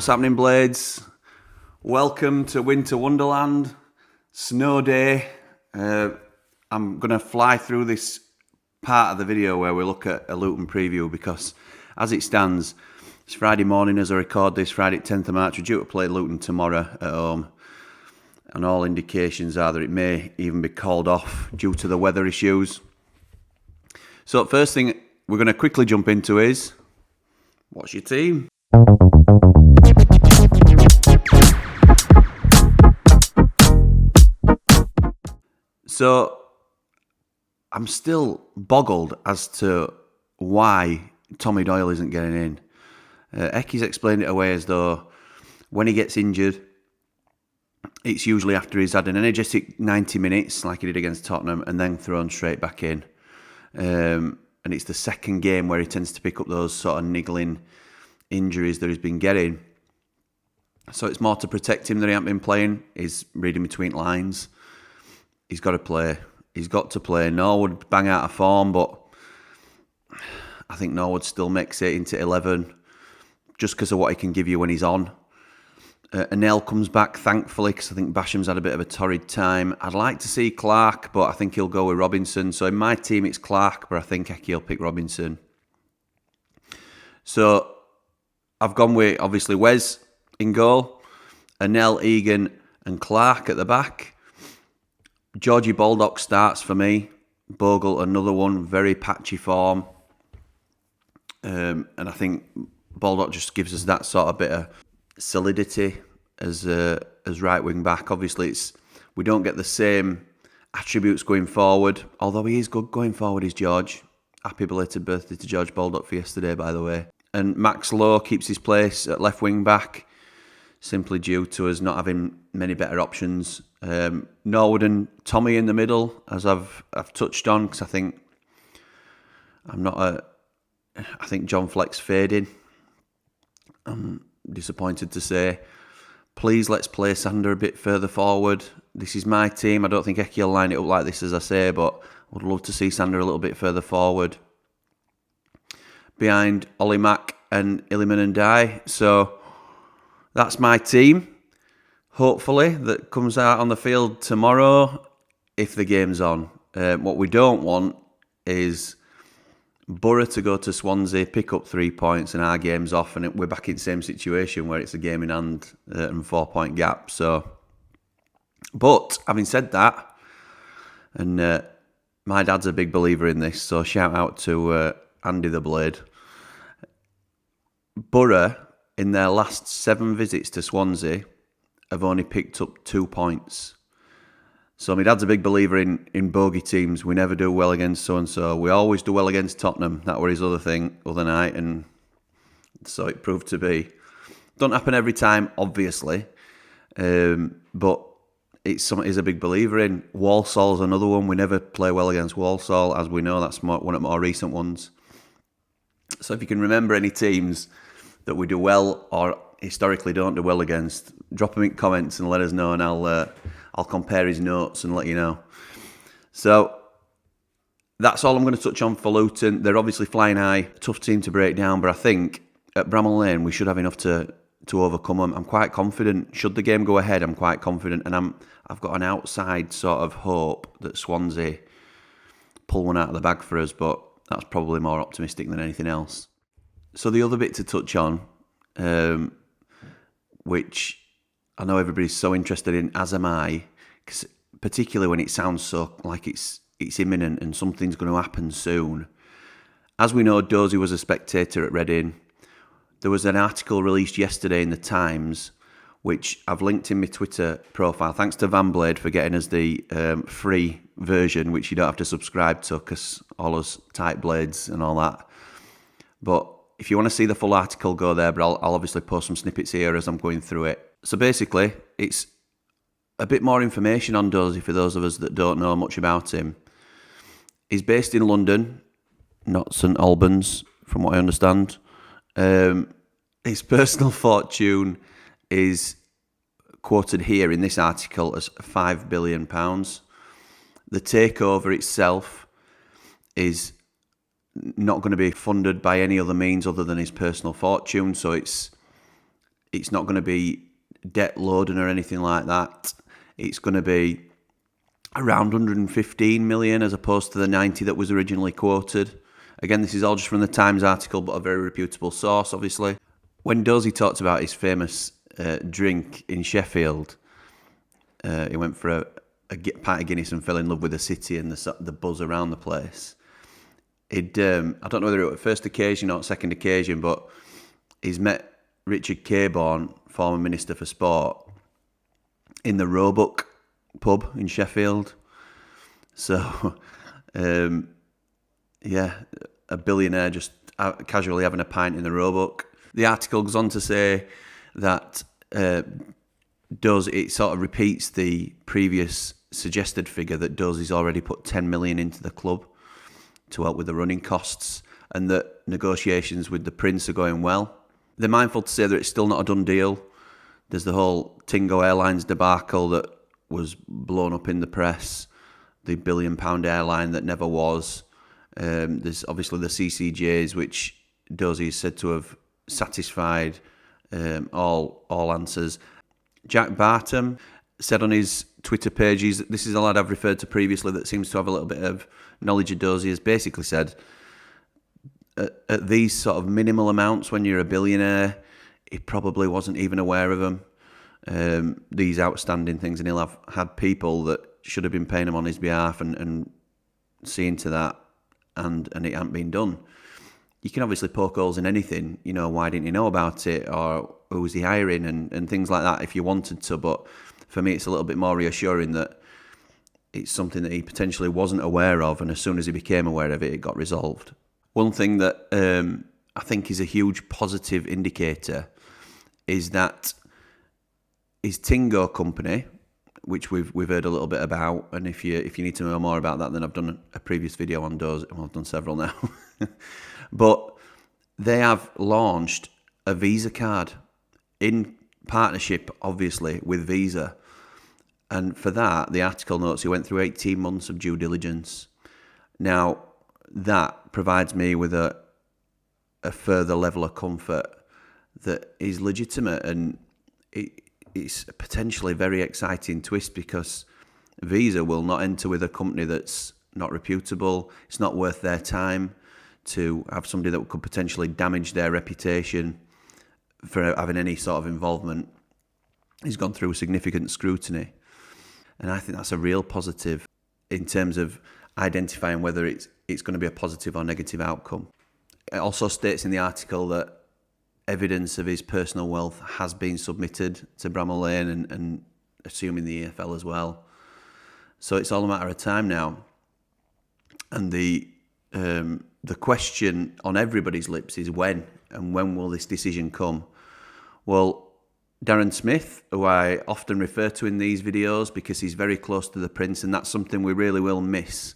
What's happening, Blades? Welcome to Winter Wonderland. Snow day. I'm going to fly through this part of the video where we look at a Luton Preview because as it stands, it's Friday morning as I record this, Friday 10th of March. We're due to play Luton tomorrow at home. And all indications are that it may even be called off due to the weather issues. So first thing we're going to quickly jump into is, what's your team? So I'm still boggled as to why Tommy Doyle isn't getting in. Ecky's explained it away as though when he gets injured, it's usually after he's had an energetic 90 minutes like he did against Tottenham and then thrown straight back in. And it's the second game where he tends to pick up those sort of niggling injuries that he's been getting. So it's more to protect him that he hasn't been playing. He's reading between lines. He's got to play. He's got to play. Norwood bang out of form, but I think Norwood still makes it into 11 just because of what he can give you when he's on. Anel comes back, thankfully, because I think Basham's had a bit of a torrid time. I'd like to see Clark, but I think he'll go with Robinson. So in my team, it's Clark, but I think Ecky will pick Robinson. So I've gone with, obviously, Wes in goal, Anel, Egan and Clark at the back. Georgie Baldock starts for me. Bogle, another one, very patchy form. And I think Baldock just gives us that sort of bit of solidity as right wing back. Obviously, we don't get the same attributes going forward, although he is good going forward, is George. Happy belated birthday to George Baldock for yesterday, by the way. And Max Lowe keeps his place at left wing back, simply due to us not having many better options. Norwood and Tommy in the middle, as I've touched on, because I think John Fleck's fading. I'm disappointed to say. Please, let's play Sander a bit further forward. This is my team. I don't think Ecky will line it up like this, as I say, but I would love to see Sander a little bit further forward. Behind Ollie Mack and Illiman and Dye. So that's my team. Hopefully, that comes out on the field tomorrow if the game's on. What we don't want is Borough to go to Swansea, pick up 3 points, and our game's off, and we're back in the same situation where it's a game in hand and 4 point gap. So, but having said that, and my dad's a big believer in this, so shout out to Andy the Blade. Borough, in their last 7 visits to Swansea, have only picked up 2 points. So my dad's a big believer in bogey teams. We never do well against so-and-so. We always do well against Tottenham. That were his other night, and so it proved to be. Don't happen every time, obviously, but it's something he's a big believer in. Walsall's another one. We never play well against Walsall, as we know. That's one of the more recent ones. So if you can remember any teams that we do well or historically don't do well against, drop them in comments and let us know, and I'll compare his notes and let you know. So that's all I'm going to touch on for Luton. They're obviously flying high, tough team to break down, but I think at Bramall Lane we should have enough to overcome them. I'm quite confident. Should the game go ahead, I'm quite confident, and I've got an outside sort of hope that Swansea pull one out of the bag for us, but that's probably more optimistic than anything else. So the other bit to touch on, which I know everybody's so interested in, as am I, because particularly when it sounds so like it's imminent and something's going to happen soon. As we know, Dozy was a spectator at Reading. There was an article released yesterday in the Times, which I've linked in my Twitter profile. Thanks to Van Blade for getting us the free version, which you don't have to subscribe to, because all us tight blades and all that. But if you want to see the full article, go there, but I'll obviously post some snippets here as I'm going through it. So basically, it's a bit more information on Dozy for those of us that don't know much about him. He's based in London, not St Albans, from what I understand. His personal fortune is quoted here in this article as £5 billion. The takeover itself is not going to be funded by any other means other than his personal fortune, so it's It's not going to be debt loading or anything like that. It's going to be around 115 million as opposed to the 90 that was originally quoted. Again, this is all just from the Times article, but a very reputable source, obviously. When Dozy talked about his famous drink in Sheffield, he went for a pint of Guinness and fell in love with the city and the buzz around the place. I don't know whether it was first occasion or second occasion, but he's met Richard Cabourn, former Minister for Sport, in the Roebuck pub in Sheffield. So, yeah, a billionaire just casually having a pint in the Roebuck. The article goes on to say that it sort of repeats the previous suggested figure that Dozy's already put 10 million into the club to help with the running costs, and that negotiations with the Prince are going well. They're mindful to say that it's still not a done deal. There's the whole Tingo Airlines debacle that was blown up in the press, the £1 billion airline that never was. There's obviously the CCJs, which Dozy is said to have satisfied all answers. Jack Bartham said on his Twitter pages, this is a lad I've referred to previously that seems to have a little bit of knowledge of Dozy, has basically said, at these sort of minimal amounts, when you're a billionaire, he probably wasn't even aware of them, these outstanding things, and he'll have had people that should have been paying him on his behalf and seeing to that, and it hadn't been done. You can obviously poke holes in anything, why didn't you know about it, or who was he hiring, and things like that if you wanted to, but for me it's a little bit more reassuring that it's something that he potentially wasn't aware of, and as soon as he became aware of it, it got resolved. One thing that I think is a huge positive indicator is that his Tingo company, which we've heard a little bit about, and if you need to know more about that, then I've done a previous video on Dozy. Well, I've done several now, but they have launched a Visa card in partnership, obviously, with Visa, and for that, the article notes he went through 18 months of due diligence. Now, that provides me with a further level of comfort that is legitimate, and it's a potentially very exciting twist because Visa will not enter with a company that's not reputable. It's not worth their time to have somebody that could potentially damage their reputation for having any sort of involvement. He's gone through significant scrutiny, and I think that's a real positive in terms of identifying whether it's going to be a positive or negative outcome. It also states in the article that evidence of his personal wealth has been submitted to Bramall Lane and assuming the EFL as well. So it's all a matter of time now. And the question on everybody's lips is when, and when will this decision come? Well, Darren Smith, who I often refer to in these videos because he's very close to the Prince, and that's something we really will miss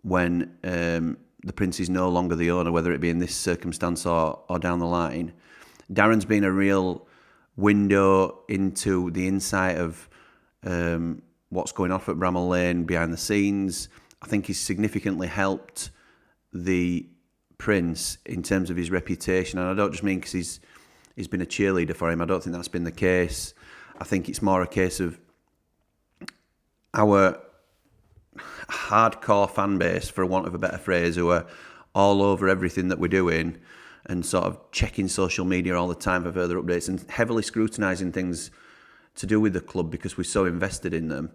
when the Prince is no longer the owner, whether it be in this circumstance or down the line. Darren's been a real window into the insight of what's going on at Bramall Lane behind the scenes. I think he's significantly helped the Prince in terms of his reputation, and I don't just mean because he's been a cheerleader for him. I don't think that's been the case. I think it's more a case of our hardcore fan base, for want of a better phrase, who are all over everything that we're doing and sort of checking social media all the time for further updates and heavily scrutinising things to do with the club because we're so invested in them.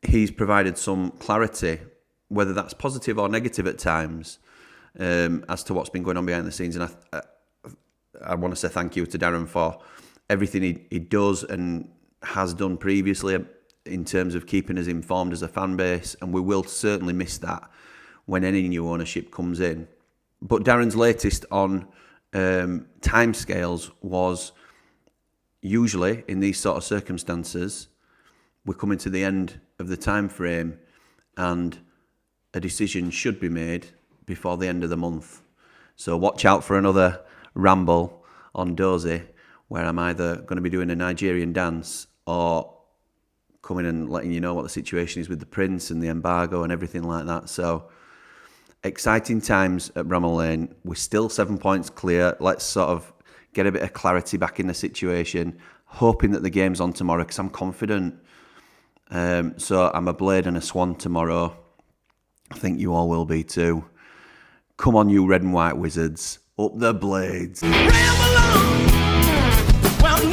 He's provided some clarity, whether that's positive or negative at times, as to what's been going on behind the scenes. And I want to say thank you to Darren for everything he does and has done previously in terms of keeping us informed as a fan base, and we will certainly miss that when any new ownership comes in. But Darren's latest on timescales was, usually in these sort of circumstances, we're coming to the end of the time frame and a decision should be made before the end of the month. So watch out for another ramble on Dozy, where I'm either going to be doing a Nigerian dance or coming and letting you know what the situation is with the Prince and the embargo and everything like that. So exciting times at Bramall Lane. We're still 7 points clear. Let's sort of get a bit of clarity back in the situation, hoping that the game's on tomorrow because I'm confident. So I'm a Blade and a Swan tomorrow. I think you all will be too. Come on, you red and white wizards. Up the Blades. Ramble on. Well,